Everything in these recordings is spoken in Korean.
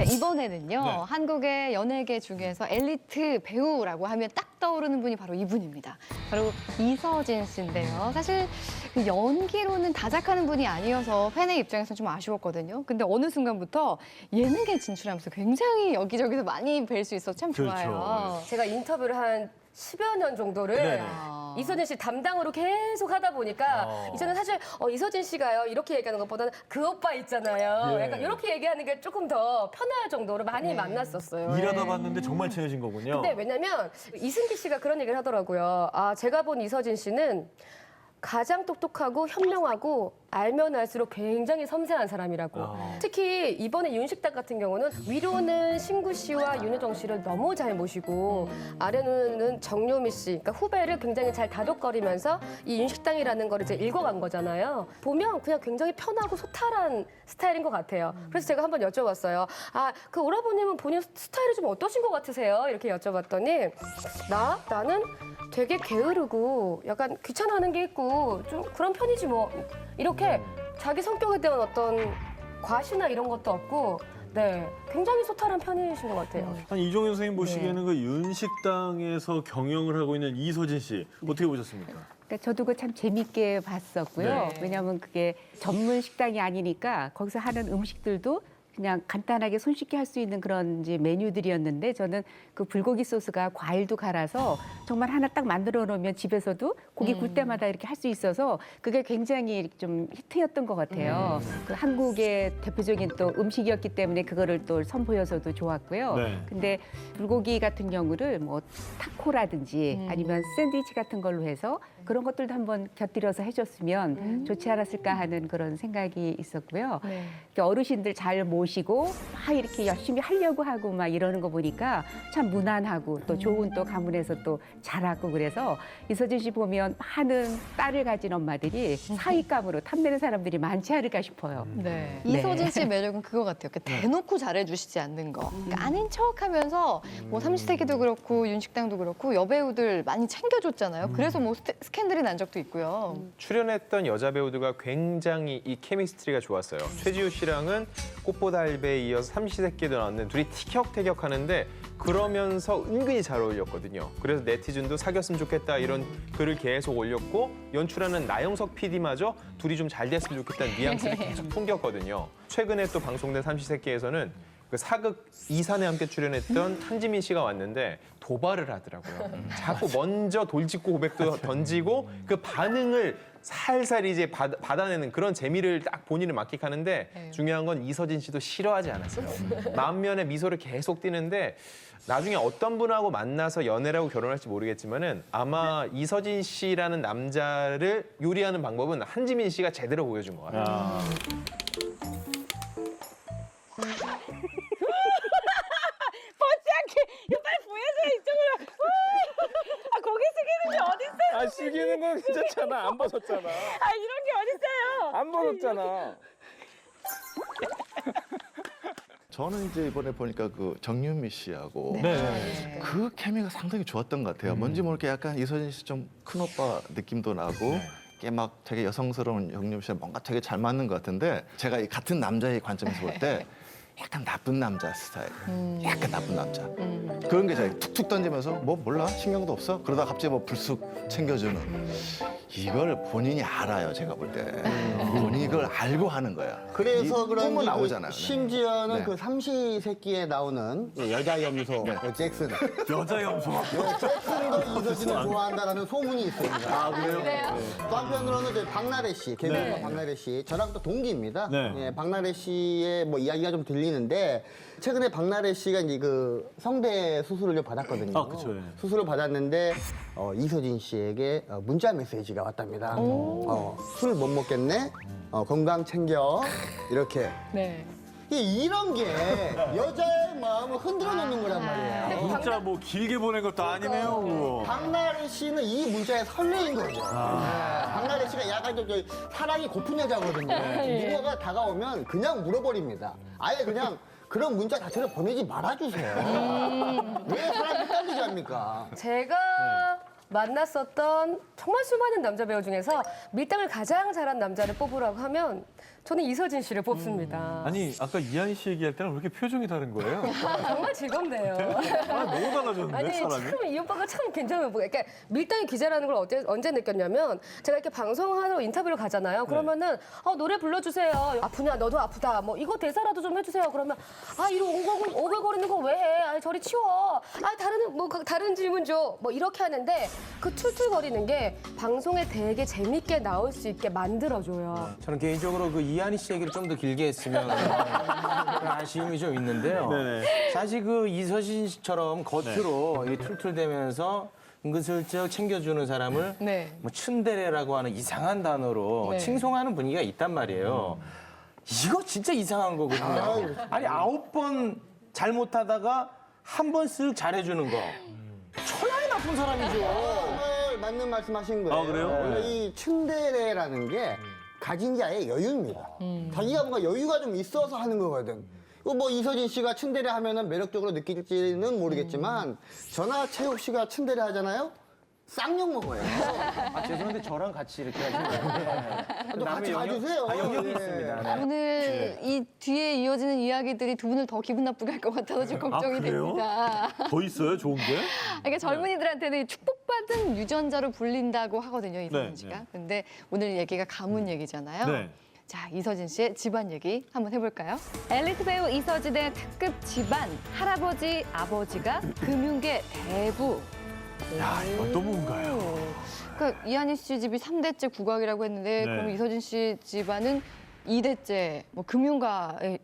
이번에는요. 네. 한국의 연예계 중에서 엘리트 배우라고 하면 딱 떠오르는 분이 바로 이분입니다. 바로 이서진 씨인데요. 사실 그 연기로는 다작하는 분이 아니어서 팬의 입장에서는 좀 아쉬웠거든요. 근데 어느 순간부터 예능에 진출하면서 굉장히 여기저기서 많이 뵐 수 있어서 참 좋아요. 그렇죠. 제가 인터뷰를 한 10여 년 정도를 네네. 이서진 씨 담당으로 계속 하다 보니까 이제는 사실 이서진 씨가요 이렇게 얘기하는 것보다는 그 오빠 있잖아요. 예. 약간 이렇게 얘기하는 게 조금 더 편할 정도로 많이 만났었어요. 일하다 예. 봤는데 정말 친해진 거군요. 근데 왜냐면 이승기 씨가 그런 얘기를 하더라고요. 아, 제가 본 이서진 씨는 가장 똑똑하고 현명하고 알면 알수록 굉장히 섬세한 사람이라고. 특히 이번에 윤식당 같은 경우는 위로는 신구 씨와 윤여정 씨를 너무 잘 모시고 아래로는 정요미 씨, 그러니까 후배를 굉장히 잘 다독거리면서 이 윤식당이라는 걸 이제 읽어간 거잖아요. 보면 그냥 굉장히 편하고 소탈한 스타일인 것 같아요. 그래서 제가 한번 여쭤봤어요. 아, 그 오라버님은 본인 스타일이 좀 어떠신 것 같으세요? 이렇게 여쭤봤더니 나는 되게 게으르고 약간 귀찮아하는 게 있고 좀 그런 편이지 뭐 이렇게 자기 성격에 대한 어떤 과시나 이런 것도 없고 네 굉장히 소탈한 편이신 것 같아요. 아니, 이종현 선생님 보시기에는 그 윤식당에서 경영을 하고 있는 이서진 씨 어떻게 보셨습니까? 그러니까 저도 그 참 재밌게 봤었고요. 네. 왜냐하면 그게 전문 식당이 아니니까 거기서 하는 음식들도 그냥 간단하게 손쉽게 할 수 있는 그런 이제 메뉴들이었는데 저는 그 불고기 소스가 과일도 갈아서 정말 하나 딱 만들어 놓으면 집에서도 고기 굴 때마다 이렇게 할 수 있어서 그게 굉장히 좀 히트였던 것 같아요. 그 한국의 대표적인 또 음식이었기 때문에 그거를 또 선보여서도 좋았고요. 네. 근데 불고기 같은 경우를 뭐 타코라든지 아니면 샌드위치 같은 걸로 해서 그런 것들도 한번 곁들여서 해줬으면 좋지 않았을까 하는 그런 생각이 있었고요. 네. 이렇게 어르신들 잘 모시고 막 이렇게 열심히 하려고 하고 막 이러는 거 보니까 참 무난하고 또 좋은 또 가문에서 또 자라고 그래서 이서진 씨 보면 많은 딸을 가진 엄마들이 사윗감으로 탐내는 사람들이 많지 않을까 싶어요. 네. 네. 이서진 씨의 매력은 그거 같아요. 대놓고 잘해주시지 않는 거. 그러니까 아닌 척하면서 뭐 삼시세끼도 그렇고 윤식당도 그렇고 여배우들 많이 챙겨줬잖아요. 그래서 뭐 스캔들이 난 적도 있고요. 출연했던 여자 배우들과 굉장히 이 케미스트리가 좋았어요. 최지우 씨랑은 꽃보다 알배에 이어서 삼시세끼도 나왔는데 둘이 티격태격하는데 그러면서 은근히 잘 어울렸거든요. 그래서 네티즌도 사귀었으면 좋겠다 이런 글을 계속 올렸고 연출하는 나영석 PD마저 둘이 좀 잘 됐으면 좋겠다는 뉘앙스를 계속 풍겼거든요. 최근에 또 방송된 삼시세끼에서는 그 사극 이산에 함께 출연했던 한지민 씨가 왔는데 도발을 하더라고요. 자꾸 먼저 돌직구 고백도 던지고 그 반응을 살살 이제 받아내는 그런 재미를 딱 본인을 만끽하는데 중요한 건 이서진 씨도 싫어하지 않았어요. 만면에 미소를 계속 띠는데 나중에 어떤 분하고 만나서 연애를 하고 결혼할지 모르겠지만은 아마 이서진 씨라는 남자를 요리하는 방법은 한지민 씨가 제대로 보여준 것 같아요. 이거 빨리 보여줘 이쪽으로. 아 고개 숙이는 게 어딨어요? 아, 숙이는 건 괜찮잖아. 안 벗었잖아. 아 이런 게 어딨어요? 안 벗었잖아. 저는 이제 이번에 보니까 그 정유미 씨하고 네. 그 케미가 상당히 좋았던 것 같아요. 뭔지 모르게 약간 이서진 씨 좀 큰 오빠 느낌도 나고 이게 막 되게 여성스러운 정유미 씨랑 뭔가 되게 잘 맞는 것 같은데 제가 이 같은 남자의 관점에서 볼 때 약간 나쁜 남자 스타일. 약간 나쁜 남자. 그런 게 제가 툭툭 던지면서 뭐 몰라 신경도 없어. 그러다 갑자기 뭐 불쑥 챙겨주는. 이걸 본인이 알아요. 제가 볼 때. 본인이 이걸 알고 하는 거야. 그래서 이 그런지 꿈은 그 나오잖아요. 네. 심지어는 네. 그 삼시세끼에 나오는 여자 염소 잭슨. 여자 염소. 잭슨도 이서진을 좋아한다라는 소문이 있습니다. 아, 그래요? 또 한편으로는 저희 박나래 씨, 개그우먼 박나래 씨, 저랑 또 동기입니다. 네. 예, 박나래 씨의 뭐 이야기가 좀 들리는데 최근에 박나래 씨가 이제 그 성대 수술을 좀 받았거든요. 아, 그쵸, 예. 수술을 받았는데 이서진 씨에게 문자 메시지가 왔답니다. 술 못 먹겠네. 건강 챙겨. 이렇게. 네. 이런 게 여자의 마음을 흔들어 놓는 거란 말이에요. 문자 뭐 길게 보낸 것도 아니네요. 그거. 박나래 씨는 이 문자에 설레인 거죠. 박나래 씨가 약간 좀 사랑이 고픈 여자거든요. 누군가가 다가오면 그냥 물어버립니다. 아예 그냥 그런 문자 자체를 보내지 말아주세요. 왜 사람 헷갈리게 합니까? 제가 만났었던 정말 수많은 남자 배우 중에서 밀당을 가장 잘한 남자를 뽑으라고 하면 저는 이서진 씨를 뽑습니다. 아니 아까 이한희 씨 얘기할 때랑 왜 이렇게 표정이 다른 거예요? 정말 즐겁네요. 아, 너무 달라졌는데 아니 사람이? 참 이 오빠가 참 괜찮은 오빠. 그러니까 밀당의 기자라는 걸 언제 느꼈냐면 제가 이렇게 방송하러 인터뷰를 가잖아요. 그러면은 노래 불러주세요. 아프냐 너도 아프다. 뭐 이거 대사라도 좀 해주세요. 그러면 이런 오글거리는 거 왜 해? 아 저리 치워. 다른 질문 줘. 뭐 이렇게 하는데 그 툴툴거리는 게 방송에 되게 재밌게 나올 수 있게 만들어줘요. 저는 개인적으로 그 이한희 씨 얘기를 좀 더 길게 했으면 그런 아쉬움이 좀 있는데요. 네네. 사실 그 이서진 씨처럼 겉으로 이 툴툴대면서 은근슬쩍 챙겨주는 사람을 네. 뭐 츤데레라고 하는 이상한 단어로 네. 칭송하는 분위기가 있단 말이에요. 이거 진짜 이상한 거거든요. 아니 9번 잘못하다가 한 번 쓱 잘해주는 거. 천하의 나쁜 사람이죠. 정말 맞는 말씀하신 거예요. 아, 그래요? 원래 이 츤데레라는 게 가진 자의 여유입니다. 자기가 뭔가 여유가 좀 있어서 하는 거거든. 이거 뭐 이서진 씨가 츤데레 하면은 매력적으로 느낄지는 모르겠지만 저나 최욱 씨가 츤데레 하잖아요. 쌍욕 먹어요. 죄송한데 저랑 같이 이렇게 하시면 또 같이 가주세요. 영역이 예. 있습니다. 네. 오늘 이 뒤에 이어지는 이야기들이 두 분을 더 기분 나쁘게 할 것 같아서 좀 걱정이 그래요? 됩니다. 더 있어요, 좋은 게? 그러니까 젊은이들한테는 축복받은 유전자로 불린다고 하거든요, 이서진 네, 씨가. 네. 근데 오늘 얘기가 가문 얘기잖아요. 네. 자, 이서진 씨의 집안 얘기 한번 해볼까요? 엘리트 배우 이서진의 특급 집안, 할아버지, 아버지가 금융계 대부. 야, 이건 또 뭔가요? 그러니까 이한희 씨 집이 3대째 국악이라고 했는데 네. 그럼 이서진 씨 집안은 2대째 뭐 금융가에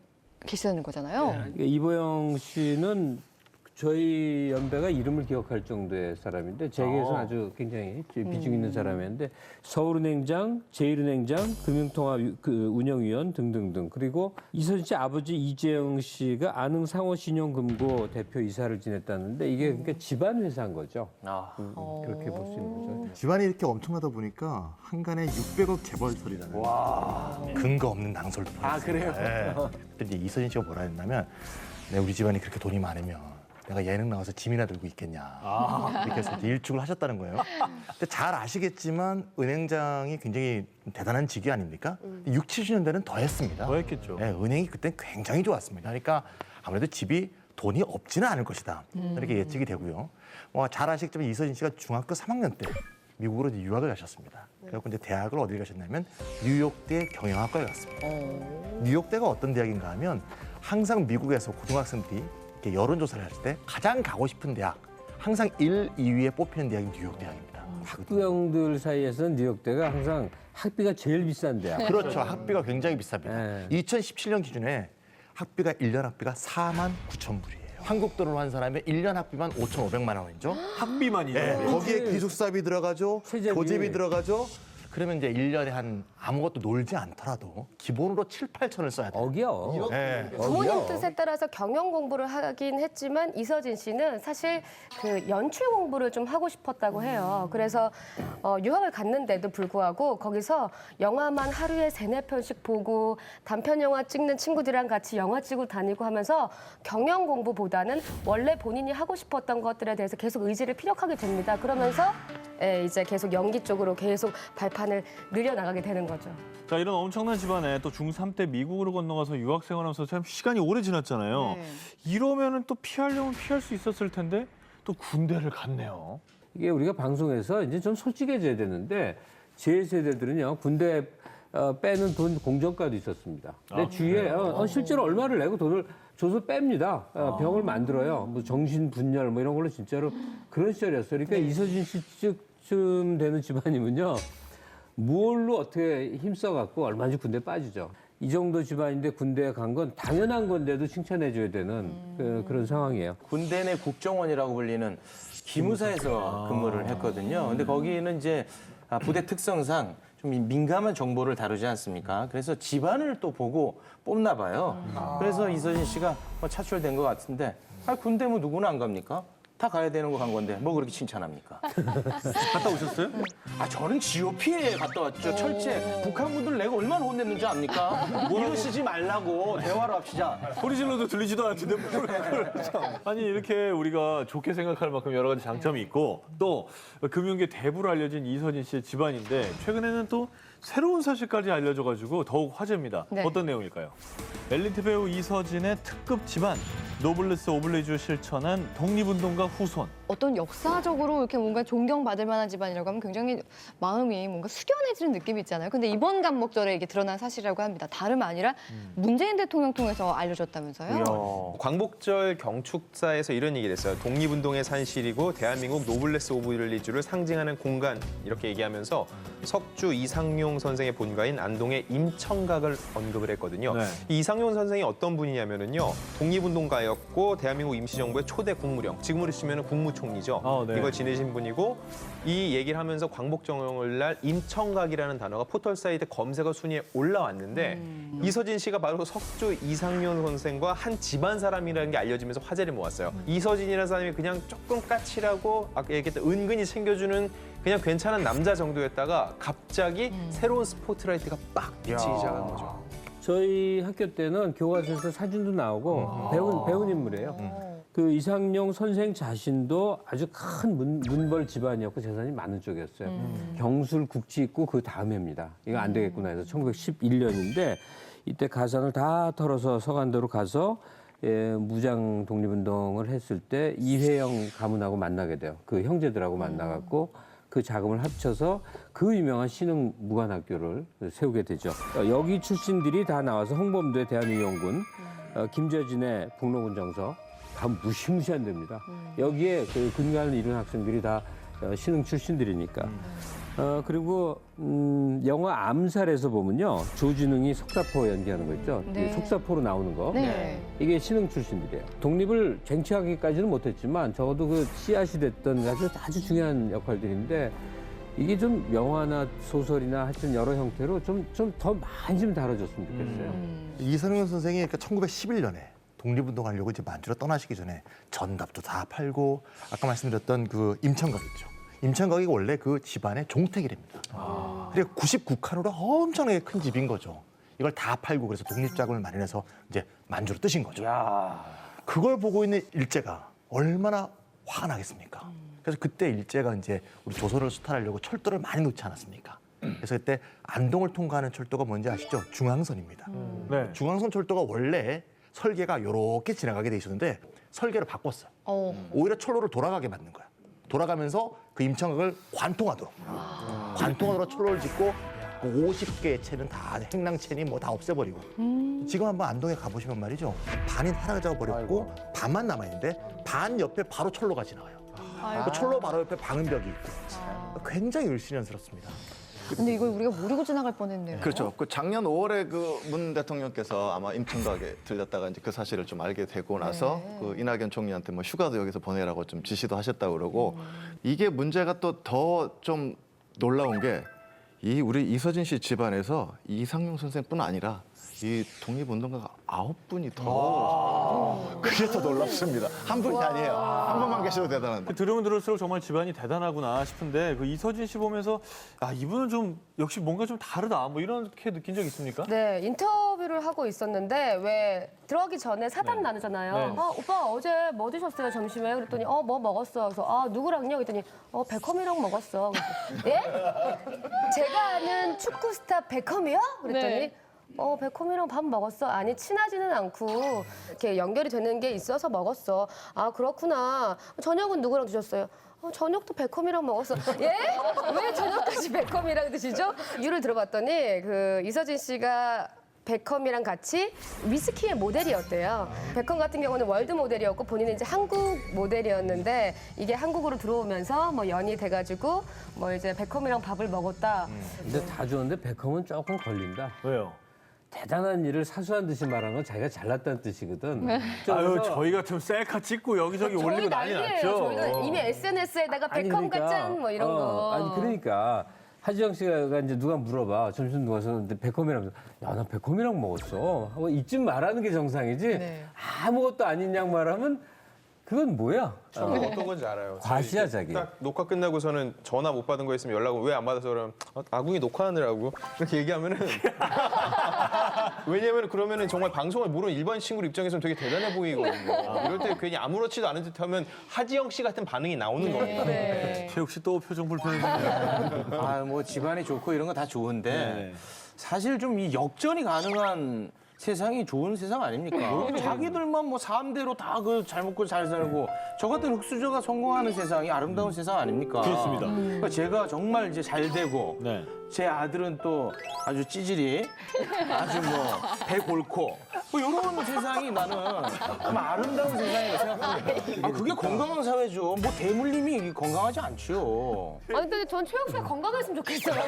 계시다는 거잖아요. 그러니까 이보영 씨는 저희 연배가 이름을 기억할 정도의 사람인데 재계에서는 아주 굉장히 비중 있는 사람이었는데 서울은행장, 제일은행장, 금융통합 운영위원 등등등 그리고 이서진 씨 아버지 이재영 씨가 안흥 상호신용금고 대표 이사를 지냈다는데 이게 그러니까 집안 회사인 거죠. 그렇게 볼 수 있는 거죠. 집안이 이렇게 엄청나다 보니까 한간에 600억 재벌설이라는 근거 없는 낭설도 아, 그래요? 근데 이서진 씨가 뭐라 했냐면 우리 집안이 그렇게 돈이 많으면 내가 예능 나와서 짐이나 들고 있겠냐 이렇게 해서 이제 일축을 하셨다는 거예요. 근데 잘 아시겠지만 은행장이 굉장히 대단한 직위 아닙니까? 6, 70년대는 더 했습니다. 더 했겠죠. 네, 은행이 그때 굉장히 좋았습니다. 그러니까 아무래도 집이 돈이 없지는 않을 것이다. 이렇게 예측이 되고요. 잘 아시겠지만 이서진 씨가 중학교 3학년 때 미국으로 이제 유학을 가셨습니다. 그래서 이제 대학을 어디를 가셨냐면 뉴욕대 경영학과에 갔습니다. 뉴욕대가 어떤 대학인가 하면 항상 미국에서 고등학생들이 이렇게 여론조사를 했을 때 가장 가고 싶은 대학 항상 1, 2위에 뽑히는 대학이 뉴욕 대학입니다. 학부형들 사이에서는 뉴욕대가 항상 학비가 제일 비싼 대학. 그렇죠. 학비가 굉장히 비쌉니다. 네. 2017년 기준에 학비가 1년 학비가 4만 9천 불이에요. 한국 돈으로 환산하면 1년 학비만 5,500만 원이죠. 학비만이요. 네, 거기에 기숙사비 들어가죠. 세제비. 교재비 들어가죠. 그러면 이제 1년에 한 아무것도 놀지 않더라도 기본으로 7, 8천을 써야 돼요. 억이요. 네. 부모님 뜻에 따라서 경영 공부를 하긴 했지만 이서진 씨는 사실 그 연출 공부를 좀 하고 싶었다고 해요. 그래서 유학을 갔는데도 불구하고 거기서 영화만 하루에 3-4편씩 보고 단편 영화 찍는 친구들이랑 같이 영화 찍고 다니고 하면서 경영 공부보다는 원래 본인이 하고 싶었던 것들에 대해서 계속 의지를 피력하게 됩니다. 그러면서 이제 계속 연기 쪽으로 계속 발판을 늘려나가게 되는 거죠. 자, 이런 엄청난 집안에 또 중3 때 미국으로 건너가서 유학생활하면서 참 시간이 오래 지났잖아요. 네. 이러면은 또 피하려면 피할 수 있었을 텐데 또 군대를 갔네요. 이게 우리가 방송에서 이제 좀 솔직해져야 되는데 제 세대들은요 군대 빼는 돈 공정가도 있었습니다. 근데 주위에 실제로 얼마를 내고 돈을 줘서 뺍니다. 병을 만들어요. 뭐 정신분열 뭐 이런 걸로 진짜로 그런 시절이었어요. 그러니까 이서진 씨쯤 되는 집안이면요. 무얼로 어떻게 힘써갖고 얼마든지 군대 빠지죠. 이 정도 집안인데 군대에 간 건 당연한 건데도 칭찬해줘야 되는 그런 상황이에요. 군대 내 국정원이라고 불리는 기무사에서 근무를 했거든요. 근데 거기는 이제 부대 특성상 좀 민감한 정보를 다루지 않습니까? 그래서 집안을 또 보고 뽑나 봐요. 그래서 이서진 씨가 차출된 것 같은데 군대 뭐 누구나 안 갑니까? 다 가야 되는 거 간 건데 뭐 그렇게 칭찬합니까? 갔다 오셨어요? 저는 GOP에 갔다 왔죠. 철제. 북한 분들 내가 얼마나 혼냈는지 압니까? 이러시지 말라고 대화를 합시다. 소리 질러도 들리지도 않는데 뭘 그걸 참. 아니 이렇게 우리가 좋게 생각할 만큼 여러 가지 장점이 있고 또 금융계 대부로 알려진 이서진 씨의 집안인데 최근에는 또 새로운 사실까지 알려져가지고 더욱 화제입니다. 네. 어떤 내용일까요? 엘리트 배우 이서진의 특급 집안, 노블레스 오블리주 실천한 독립운동가 후손. 어떤 역사적으로 이렇게 뭔가 존경받을 만한 집안이라고 하면 굉장히 마음이 뭔가 숙연해지는 느낌이 있잖아요. 근데 이번 간목절에 이게 드러난 사실이라고 합니다. 다름 아니라 문재인 대통령 통해서 알려졌다면서요? 광복절 경축사에서 이런 얘기를 했어요. 독립운동의 산실이고 대한민국 노블레스 오블리주를 상징하는 공간 이렇게 얘기하면서 석주 이상용 선생의 본가인 안동의 임청각을 언급을 했거든요. 네. 이 이상용 선생이 어떤 분이냐면은요. 독립운동가였고 대한민국 임시정부의 초대 국무령, 지금으로 치면 국무총리죠. 네. 이걸 지내신 분이고 이 얘기를 하면서 광복절날 임청각이라는 단어가 포털 사이트 검색어 순위에 올라왔는데 이서진 씨가 바로 석주 이상용 선생과 한 집안 사람이라는 게 알려지면서 화제를 모았어요. 이서진이라는 사람이 그냥 조금 까칠하고 아까 얘기했던 은근히 챙겨주는 그냥 괜찮은 남자 정도였다가 갑자기 새로운 스포트라이트가 빡 비치기 시작한 거죠. 저희 학교 때는 교과서에서 사진도 나오고 배운 인물이에요. 그 이상용 선생 자신도 아주 큰 문벌 집안이었고 재산이 많은 쪽이었어요. 경술 국지 있고 그 다음해입니다. 이거 안 되겠구나 해서 1911년인데 이때 가산을 다 털어서 서간도로 가서 무장 독립운동을 했을 때 이회영 가문하고 만나게 돼요. 그 형제들하고 만나갖고 그 자금을 합쳐서 그 유명한 신흥 무관학교를 세우게 되죠. 여기 출신들이 다 나와서 홍범도의 대한의용군, 김재진의 북로군 정서, 다 무시무시한 데입니다. 여기에 그 근간을 이룬 학생들이 다 신흥 출신들이니까. 그리고 영화 암살에서 보면요. 조진웅이 속사포 연기하는 거 있죠. 네. 속사포로 나오는 거. 네. 이게 신흥 출신들이에요. 독립을 쟁취하기까지는 못했지만 적어도 그 씨앗이 됐던 아주 중요한 역할들인데 이게 좀 영화나 소설이나 하여튼 여러 형태로 좀 더 많이 좀 다뤄졌으면 좋겠어요. 이상용 선생이 그러니까 1911년에 독립운동하려고 이제 만주로 떠나시기 전에 전답도 다 팔고 아까 말씀드렸던 그 임청각 있죠. 임청각이 원래 그 집안의 종택이랍니다. 그리고 99칸으로 엄청나게 큰 집인 거죠. 이걸 다 팔고 그래서 독립자금을 마련해서 이제 만주로 뜨신 거죠. 그걸 보고 있는 일제가 얼마나 화가 나겠습니까? 그래서 그때 일제가 이제 우리 조선을 수탈하려고 철도를 많이 놓지 않았습니까? 그래서 그때 안동을 통과하는 철도가 뭔지 아시죠? 중앙선입니다. 네. 중앙선 철도가 원래 설계가 이렇게 지나가게 돼 있었는데 설계를 바꿨어요. 오히려 철로를 돌아가게 만든 거야. 돌아가면서 그 임청각을 관통하도록 철로를 짓고 그 50개의 채는 다 행랑채니 뭐 다 없애버리고 지금 한번 안동에 가보시면 말이죠. 반이 사라져 버렸고 반만 남아 있는데 반 옆에 바로 철로가 지나가요. 그 철로 바로 옆에 방음벽이 있고 굉장히 을씨년스럽습니다. 근데 이걸 우리가 모르고 지나갈 뻔했네요. 그렇죠. 그 작년 5월에 그 문 대통령께서 아마 임청각에 들렸다가 이제 그 사실을 좀 알게 되고 나서 그 이낙연 총리한테 뭐 휴가도 여기서 보내라고 좀 지시도 하셨다고 그러고 이게 문제가 또 더 좀 놀라운 게 이 우리 이서진 씨 집안에서 이상용 선생뿐 아니라 이 독립운동가가 9분이 더 그게 더 놀랍습니다. 한 분이 아니에요. 한 분만 계셔도 대단한데. 들으면 들을수록 정말 집안이 대단하구나 싶은데 그 이서진 씨 보면서 아 이분은 좀 역시 뭔가 좀 다르다 뭐 이렇게 느낀 적 있습니까? 네, 인터뷰를 하고 있었는데 왜 들어가기 전에 사담 나누잖아요. 네. 오빠 어제 뭐 드셨어요 점심에? 그랬더니 뭐 먹었어. 그래서 누구랑요? 그랬더니 베컴이랑 먹었어. 그래서, 예? 제가 아는 축구 스타 베컴이요? 그랬더니 네. 베컴이랑 밥 먹었어. 아니 친하지는 않고 이렇게 연결이 되는 게 있어서 먹었어. 아 그렇구나. 저녁은 누구랑 드셨어요? 저녁도 베컴이랑 먹었어. 예? 왜 저녁까지 베컴이랑 드시죠? 이유를 들어봤더니 그 이서진 씨가 베컴이랑 같이 위스키의 모델이었대요. 베컴 같은 경우는 월드 모델이었고 본인은 이제 한국 모델이었는데 이게 한국으로 들어오면서 뭐 연이 돼가지고 뭐 이제 베컴이랑 밥을 먹었다. 근데 다 좋은데 베컴은 조금 걸린다. 왜요? 대단한 일을 사수한 듯이 말하는 건 자기가 잘났다는 뜻이거든. 아유 저희 같으면 셀카 찍고 여기저기 저희 올리고 난리 난리예요. 났죠. 저희는 이미 SNS에다가 베컴 같은 뭐 이런 거. 아니 그러니까 하지영 씨가 이제 누가 물어봐 점심 누가 줬는데 베컴이랑 야 나 베컴이랑 먹었어. 하고 이쯤 말하는 게 정상이지. 네. 아무것도 아닌 양 말하면 그건 뭐야? 어떤 건지 알아요. 과시야, 저희 이제 자기. 딱 녹화 끝나고서는 전화 못 받은 거 있으면 연락을 왜 안 받아서 그러면 아궁이 녹화하느라고 이렇게 얘기하면은 왜냐면 그러면은 정말 방송을 모르는 일반 친구 입장에서는 되게 대단해 보이거든요. 이럴 때 괜히 아무렇지도 않은 듯하면 하지영 씨 같은 반응이 나오는 겁니다. 최욱 씨 또 표정 불편해지네요. 아, 뭐 집안이 좋고 이런 거 다 좋은데 네. 사실 좀 이 역전이 가능한 세상이 좋은 세상 아닙니까? 자기들만 뭐 삶대로 다 그 잘 먹고 잘 살고 저 같은 흑수저가 성공하는 세상이 아름다운 세상 아닙니까? 그렇습니다. 그러니까 제가 정말 이제 잘 되고 네. 제 아들은 또 아주 찌질이 아주 뭐 배골고 뭐 이런 세상이 나는 정말 아름다운 세상이라고 생각합니다. 아, 그게 건강한 사회죠. 뭐 대물림이 건강하지 않죠. 아니 근데 전 최욱 씨가 건강했으면 좋겠어요.